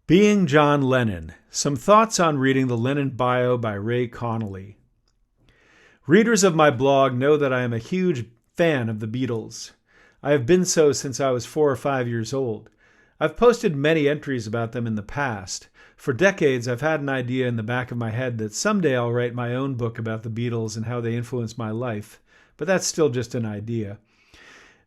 Being John Lennon, some thoughts on reading the Lennon bio by Ray Connolly. Readers of my blog know that I am a huge fan of the Beatles. I have been so since I was 4 or 5 years old. I've posted many entries about them in the past. For decades, I've had an idea in the back of my head that someday I'll write my own book about the Beatles and how they influenced my life, but that's still just an idea.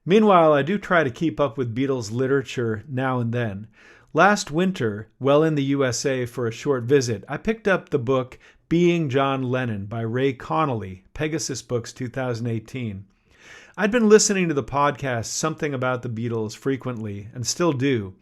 Meanwhile, I do try to keep up with Beatles literature now and then. Last winter, while in the USA for a short visit, I picked up the book Being John Lennon by Ray Connolly, Pegasus Books 2018. I'd been listening to the podcast Something About the Beatles frequently, and still do,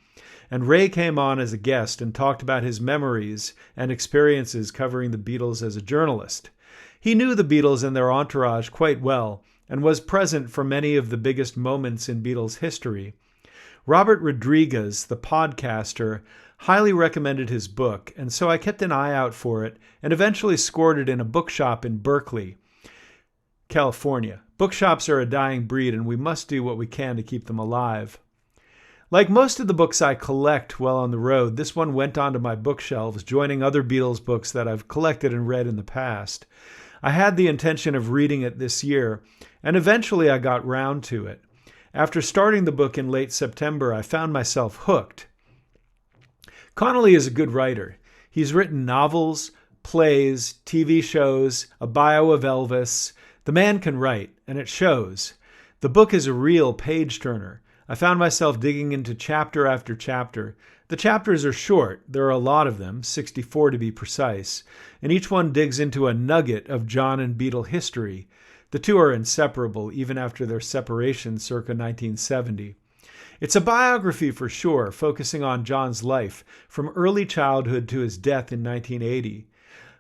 and Ray came on as a guest and talked about his memories and experiences covering the Beatles as a journalist. He knew the Beatles and their entourage quite well, and was present for many of the biggest moments in Beatles history. Robert Rodriguez, the podcaster, highly recommended his book, and so I kept an eye out for it and eventually scored it in a bookshop in Berkeley, California. Bookshops are a dying breed, and we must do what we can to keep them alive. Like most of the books I collect while on the road, this one went onto my bookshelves, joining other Beatles books that I've collected and read in the past. I had the intention of reading it this year, and eventually I got round to it. After starting the book in late September, I found myself hooked. Connolly is a good writer. He's written novels, plays, TV shows, a bio of Elvis. The man can write, and it shows. The book is a real page-turner. I found myself digging into chapter after chapter. The chapters are short. There are a lot of them, 64 to be precise, and each one digs into a nugget of John and Beatle history. The two are inseparable, even after their separation circa 1970. It's a biography for sure, focusing on John's life, from early childhood to his death in 1980.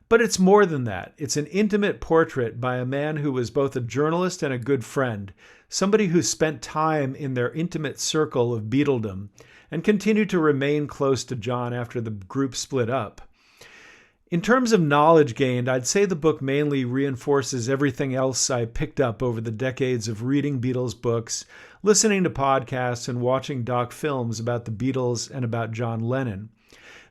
But it's more than that. It's an intimate portrait by a man who was both a journalist and a good friend, somebody who spent time in their intimate circle of Beatledom, and continued to remain close to John after the group split up. In terms of knowledge gained, I'd say the book mainly reinforces everything else I picked up over the decades of reading Beatles books, listening to podcasts, and watching doc films about the Beatles and about John Lennon.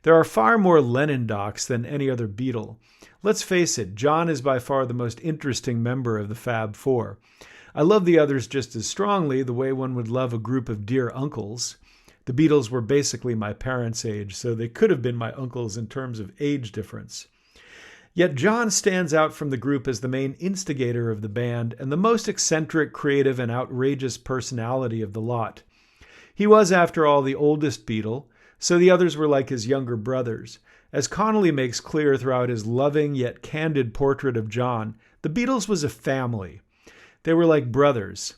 There are far more Lennon docs than any other Beatle. Let's face it, John is by far the most interesting member of the Fab Four. I love the others just as strongly, the way one would love a group of dear uncles. The Beatles were basically my parents' age, so they could have been my uncles in terms of age difference. Yet John stands out from the group as the main instigator of the band and the most eccentric, creative, and outrageous personality of the lot. He was, after all, the oldest Beatle, so the others were like his younger brothers. As Connolly makes clear throughout his loving yet candid portrait of John, the Beatles was a family. They were like brothers,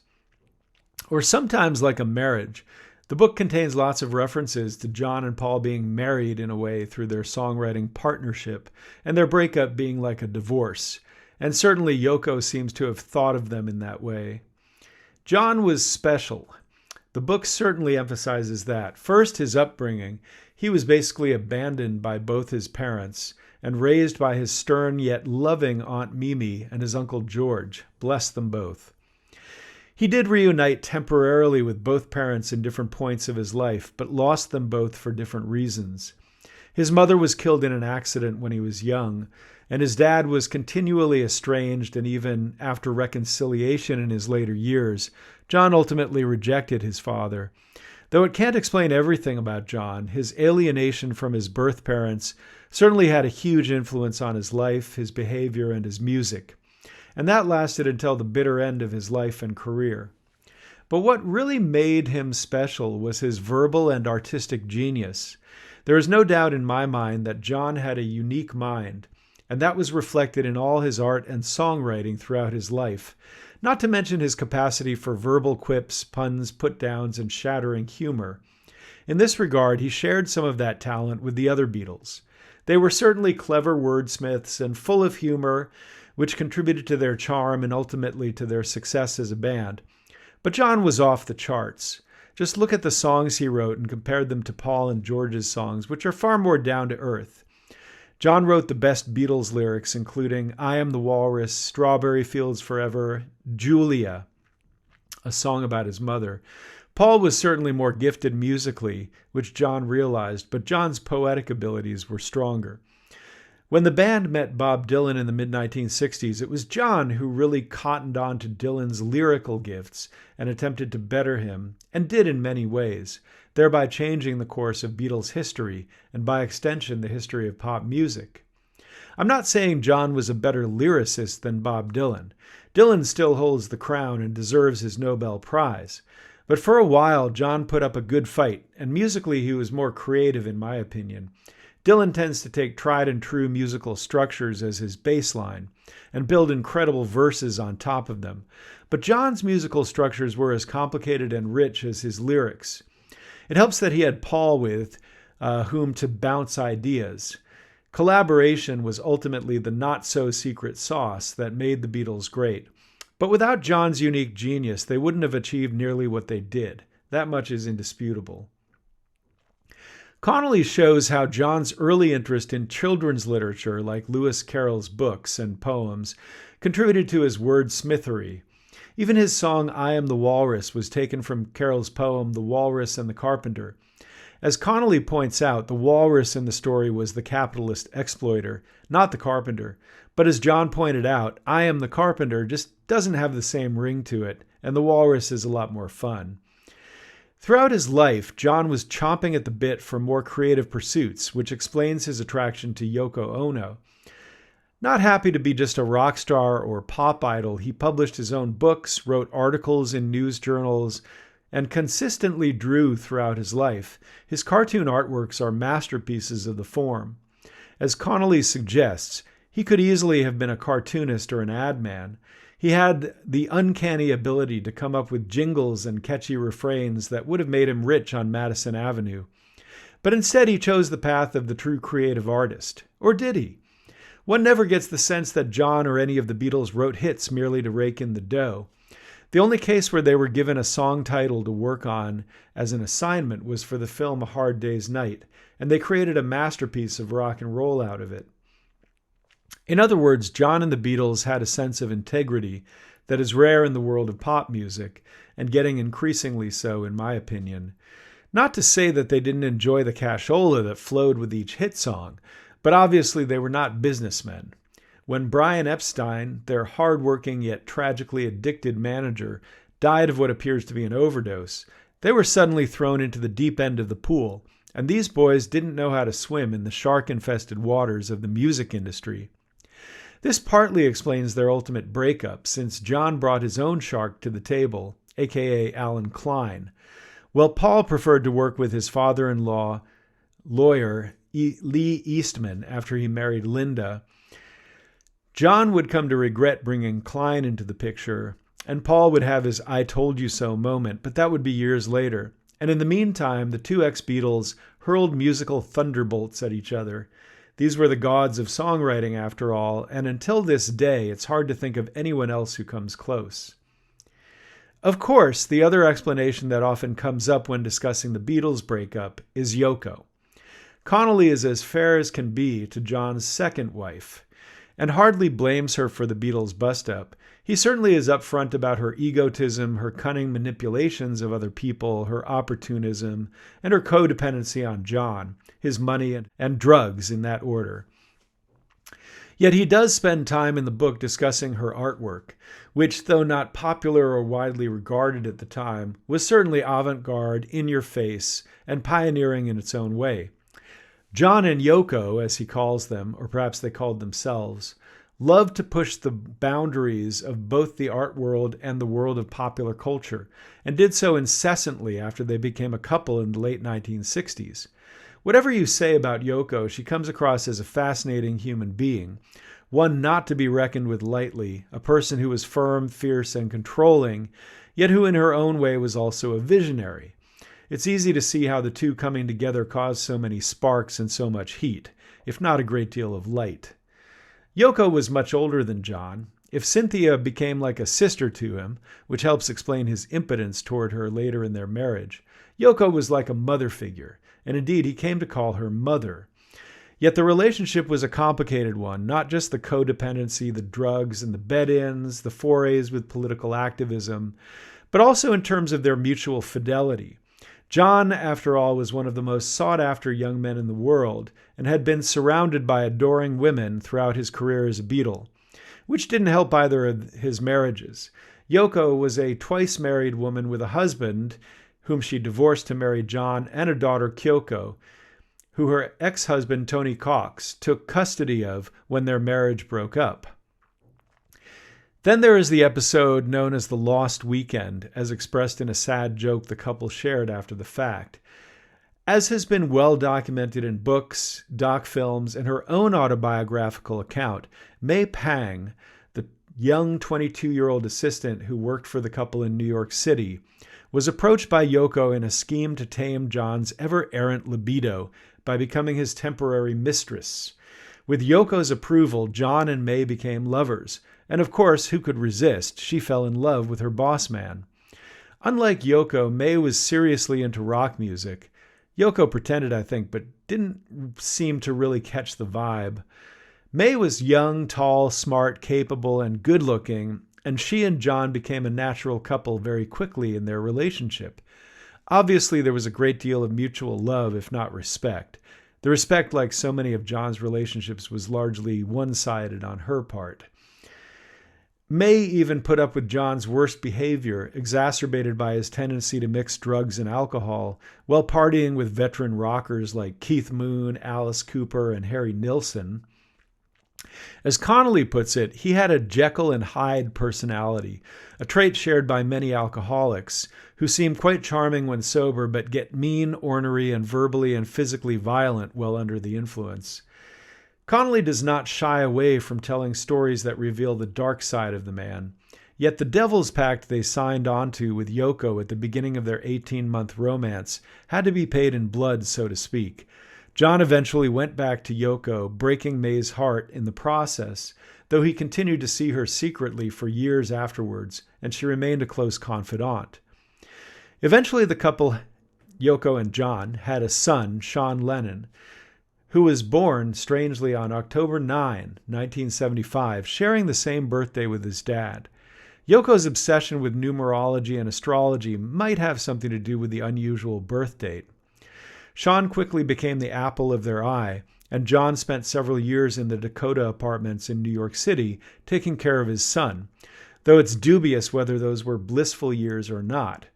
or sometimes like a marriage. The book contains lots of references to John and Paul being married in a way through their songwriting partnership, and their breakup being like a divorce. And certainly Yoko seems to have thought of them in that way. John was special. The book certainly emphasizes that. First, his upbringing. He was basically abandoned by both his parents and raised by his stern yet loving Aunt Mimi and his Uncle George. Bless them both. He did reunite temporarily with both parents in different points of his life, but lost them both for different reasons. His mother was killed in an accident when he was young, and his dad was continually estranged, and even after reconciliation in his later years, John ultimately rejected his father. Though it can't explain everything about John, his alienation from his birth parents certainly had a huge influence on his life, his behavior, and his music. And that lasted until the bitter end of his life and career. But what really made him special was his verbal and artistic genius. There is no doubt in my mind that John had a unique mind, and that was reflected in all his art and songwriting throughout his life, not to mention his capacity for verbal quips, puns, put-downs, and shattering humor. In this regard, he shared some of that talent with the other Beatles. They were certainly clever wordsmiths and full of humor, which contributed to their charm and ultimately to their success as a band. But John was off the charts. Just look at the songs he wrote and compare them to Paul and George's songs, which are far more down to earth. John wrote the best Beatles lyrics, including I Am the Walrus, Strawberry Fields Forever, Julia, a song about his mother. Paul was certainly more gifted musically, which John realized, but John's poetic abilities were stronger. When the band met Bob Dylan in the mid-1960s, it was John who really cottoned on to Dylan's lyrical gifts and attempted to better him, and did in many ways, thereby changing the course of Beatles history and by extension the history of pop music. I'm not saying John was a better lyricist than Bob Dylan. Dylan still holds the crown and deserves his Nobel Prize. But for a while, John put up a good fight, and musically he was more creative in my opinion. Dylan tends to take tried and true musical structures as his baseline and build incredible verses on top of them. But John's musical structures were as complicated and rich as his lyrics. It helps that he had Paul with whom to bounce ideas. Collaboration was ultimately the not-so-secret sauce that made the Beatles great. But without John's unique genius, they wouldn't have achieved nearly what they did. That much is indisputable. Connolly shows how John's early interest in children's literature, like Lewis Carroll's books and poems, contributed to his wordsmithery. Even his song I Am the Walrus was taken from Carroll's poem The Walrus and the Carpenter. As Connolly points out, the walrus in the story was the capitalist exploiter, not the carpenter. But as John pointed out, I Am the Carpenter just doesn't have the same ring to it, and the walrus is a lot more fun. Throughout his life, John was chomping at the bit for more creative pursuits, which explains his attraction to Yoko Ono. Not happy to be just a rock star or pop idol, he published his own books, wrote articles in news journals, and consistently drew throughout his life. His cartoon artworks are masterpieces of the form. As Connolly suggests, he could easily have been a cartoonist or an ad man. He had the uncanny ability to come up with jingles and catchy refrains that would have made him rich on Madison Avenue. But instead he chose the path of the true creative artist. Or did he? One never gets the sense that John or any of the Beatles wrote hits merely to rake in the dough. The only case where they were given a song title to work on as an assignment was for the film A Hard Day's Night, and they created a masterpiece of rock and roll out of it. In other words, John and the Beatles had a sense of integrity that is rare in the world of pop music, and getting increasingly so, in my opinion. Not to say that they didn't enjoy the cashola that flowed with each hit song, but obviously they were not businessmen. When Brian Epstein, their hard-working yet tragically addicted manager, died of what appears to be an overdose, they were suddenly thrown into the deep end of the pool, and these boys didn't know how to swim in the shark-infested waters of the music industry. This partly explains their ultimate breakup, since John brought his own shark to the table, aka Alan Klein, while Paul preferred to work with his father-in-law, lawyer Lee Eastman, after he married Linda. John would come to regret bringing Klein into the picture, and Paul would have his I told you so moment, but that would be years later. And in the meantime, the two ex-Beatles hurled musical thunderbolts at each other. These were the gods of songwriting, after all, and until this day, it's hard to think of anyone else who comes close. Of course, the other explanation that often comes up when discussing the Beatles' breakup is Yoko. Connolly is as fair as can be to John's second wife, and hardly blames her for the Beatles' bust-up. He certainly is upfront about her egotism, her cunning manipulations of other people, her opportunism, and her codependency on John, his money and drugs in that order. Yet he does spend time in the book discussing her artwork, which, though not popular or widely regarded at the time, was certainly avant-garde, in-your-face, and pioneering in its own way. John and Yoko, as he calls them, or perhaps they called themselves, loved to push the boundaries of both the art world and the world of popular culture, and did so incessantly after they became a couple in the late 1960s. Whatever you say about Yoko, she comes across as a fascinating human being, one not to be reckoned with lightly, a person who was firm, fierce, and controlling, yet who in her own way was also a visionary. It's easy to see how the two coming together caused so many sparks and so much heat, if not a great deal of light. Yoko was much older than John. If Cynthia became like a sister to him, which helps explain his impotence toward her later in their marriage, Yoko was like a mother figure, and indeed he came to call her mother. Yet the relationship was a complicated one, not just the codependency, the drugs, and the bed-ins, the forays with political activism, but also in terms of their mutual fidelity. John, after all, was one of the most sought-after young men in the world and had been surrounded by adoring women throughout his career as a Beatle, which didn't help either of his marriages. Yoko was a twice-married woman with a husband whom she divorced to marry John and a daughter, Kyoko, who her ex-husband, Tony Cox, took custody of when their marriage broke up. Then there is the episode known as the Lost Weekend, as expressed in a sad joke the couple shared after the fact. As has been well documented in books, doc films, and her own autobiographical account, May Pang, the young 22-year-old assistant who worked for the couple in New York City, was approached by Yoko in a scheme to tame John's ever-errant libido by becoming his temporary mistress. With Yoko's approval, John and May became lovers, and of course, who could resist? She fell in love with her boss man. Unlike Yoko, May was seriously into rock music. Yoko pretended, I think, but didn't seem to really catch the vibe. May was young, tall, smart, capable, and good-looking, and she and John became a natural couple very quickly in their relationship. Obviously, there was a great deal of mutual love, if not respect. The respect, like so many of John's relationships, was largely one-sided on her part. May even put up with John's worst behavior, exacerbated by his tendency to mix drugs and alcohol, while partying with veteran rockers like Keith Moon, Alice Cooper, and Harry Nilsson. As Connolly puts it, he had a Jekyll and Hyde personality, a trait shared by many alcoholics, who seem quite charming when sober but get mean, ornery, and verbally and physically violent while under the influence. Connolly does not shy away from telling stories that reveal the dark side of the man. Yet the Devil's Pact they signed onto with Yoko at the beginning of their 18-month romance had to be paid in blood, so to speak. John eventually went back to Yoko, breaking May's heart in the process, though he continued to see her secretly for years afterwards, and she remained a close confidant. Eventually the couple, Yoko and John, had a son, Sean Lennon, who was born, strangely, on October 9, 1975, sharing the same birthday with his dad. Yoko's obsession with numerology and astrology might have something to do with the unusual birth date. Sean quickly became the apple of their eye, and John spent several years in the Dakota apartments in New York City taking care of his son, though it's dubious whether those were blissful years or not.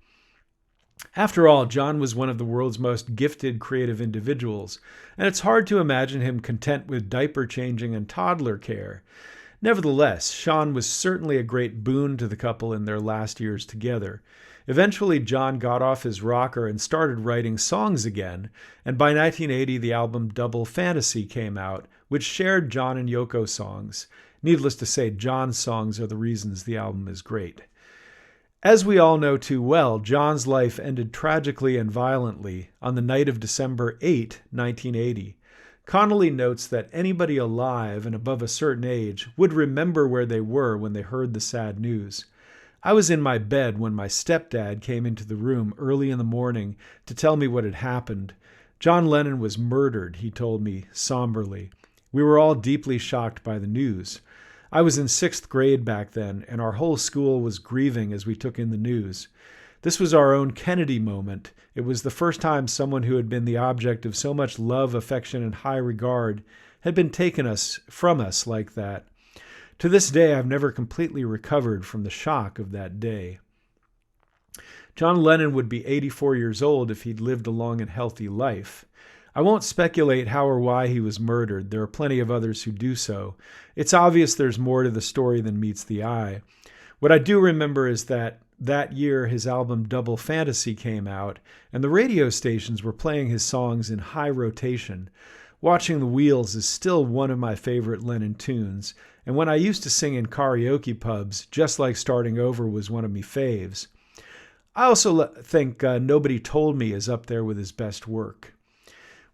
After all, John was one of the world's most gifted creative individuals, and it's hard to imagine him content with diaper changing and toddler care. Nevertheless, Sean was certainly a great boon to the couple in their last years together. Eventually, John got off his rocker and started writing songs again, and by 1980 the album Double Fantasy came out, which shared John and Yoko songs. Needless to say, John's songs are the reasons the album is great. As we all know too well, John's life ended tragically and violently on the night of December 8, 1980. Connolly notes that anybody alive and above a certain age would remember where they were when they heard the sad news. I was in my bed when my stepdad came into the room early in the morning to tell me what had happened. John Lennon was murdered, he told me somberly. We were all deeply shocked by the news. I was in 6th grade back then, and our whole school was grieving as we took in the news. This was our own Kennedy moment. It was the first time someone who had been the object of so much love, affection, and high regard had been taken from us like that. To this day, I've never completely recovered from the shock of that day. John Lennon would be 84 years old if he'd lived a long and healthy life. I won't speculate how or why he was murdered. There are plenty of others who do so. It's obvious there's more to the story than meets the eye. What I do remember is that year his album Double Fantasy came out, and the radio stations were playing his songs in high rotation. Watching the Wheels is still one of my favorite Lennon tunes, and when I used to sing in karaoke pubs, Just Like Starting Over was one of me faves. I also think Nobody Told Me is up there with his best work.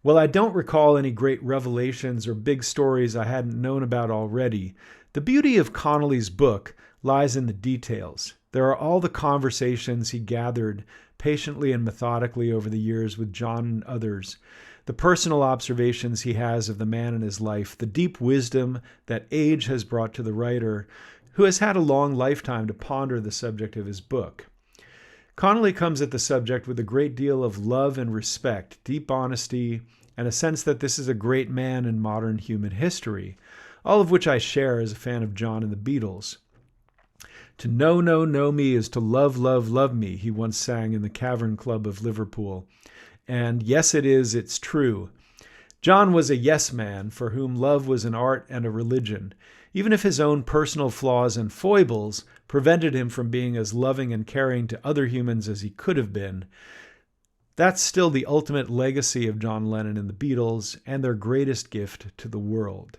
While I don't recall any great revelations or big stories I hadn't known about already, the beauty of Connolly's book lies in the details. There are all the conversations he gathered patiently and methodically over the years with John and others, the personal observations he has of the man in his life, the deep wisdom that age has brought to the writer, who has had a long lifetime to ponder the subject of his book. Connolly comes at the subject with a great deal of love and respect, deep honesty, and a sense that this is a great man in modern human history, all of which I share as a fan of John and the Beatles. To know me is to love, love, love me, he once sang in the Cavern Club of Liverpool. And yes, it's true. John was a yes man for whom love was an art and a religion, even if his own personal flaws and foibles prevented him from being as loving and caring to other humans as he could have been. That's still the ultimate legacy of John Lennon and the Beatles, and their greatest gift to the world.